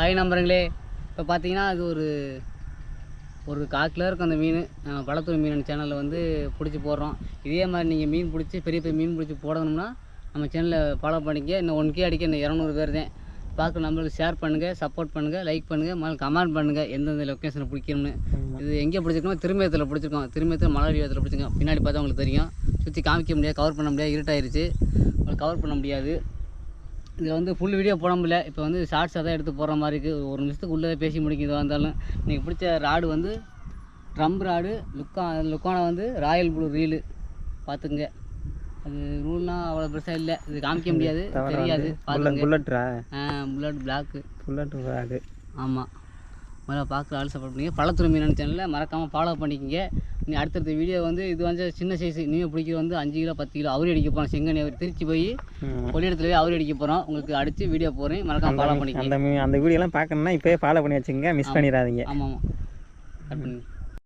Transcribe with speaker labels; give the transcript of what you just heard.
Speaker 1: Hi நம்பருங்களே, இப்போ பார்த்தீங்கன்னா அது ஒரு 1/4 கிலோ இருக்கும் அந்த மீன். பழத்தூர் மீன் சேனலில் வந்து பிடிச்சி போடுறோம். இதே மாதிரி நீங்கள் மீன் பிடிச்சி பெரிய மீன் பிடிச்சி போடணும்னா நம்ம சேனலில் ஃபாலோ பண்ணிக்க. இன்னும் 1K அடிக்க இன்னும் 200 பேர் தான் பார்க்க. நம்மளுக்கு ஷேர் பண்ணுங்கள், சப்போர்ட் பண்ணுங்கள், லைக் பண்ணுங்கள், முதல்ல கமெண்ட் பண்ணுங்கள் எந்தெந்த லொக்கேஷனில் பிடிக்கணும்னு. இது எங்கே பிடிச்சிருக்கோம்? திருமயத்தில் பிடிச்சிருக்கோம். திருமயத்தில் மலர்வியத்தில் பிடிச்சிருக்கோம். பின்னாடி பார்த்தா உங்களுக்கு தெரியும். சுற்றி காமிக்க முடியாது, கவர் பண்ண முடியாது, இருட்டாயிருச்சு, உங்களுக்கு கவர் பண்ண முடியாது. இதில் வந்து ஃபுல் வீடியோ போட முடியல. இப்போ வந்து ஷார்ட்ஸாக தான் எடுத்து போடுற மாதிரி இருக்குது. ஒரு நிமிஷத்துக்கு உள்ளே பேசி முடிக்கிறதா இருந்தாலும். நீங்கள் பிடிச்ச ராடு வந்து ட்ரம் ராடு, லுக்கானா வந்து ராயல் ப்ளூ ரீலு பார்த்துங்க. அது ரூல்னால் அவ்வளோ பெருசாக இல்லை, இது காமிக்க முடியாது, தெரியாது. Bullet block. ஆமாம், முதல்ல பார்க்குற ஆள் சப்போர்ட் பண்ணிங்க. பழத்தூர் மீன் சேனலில் மறக்காமல் ஃபாலோ பண்ணிக்கங்க. நீ அடுத்தடுத்த வீடியோ வந்து இது வந்து சின்ன சைஸ் நீங்கள் பிடிக்கிறது வந்து 5 கிலோ 10 கிலோ அவரே அடிக்க போகிறோம். செங்கனி அவர் திருச்சி போய் கொள்ளிடத்துல போய் அவரே அடிக்க போகிறோம். உங்களுக்கு அடித்து வீடியோ போகிறேன், மறக்காமல் ஃபாலோ பண்ணிக்கங்க.
Speaker 2: அந்த வீடியோலாம் பார்க்கணுன்னா இப்போயே ஃபாலோ பண்ணி வச்சுக்கோங்க, மிஸ் பண்ணிடாதீங்க.
Speaker 1: ஆமாம், கட் பண்ணி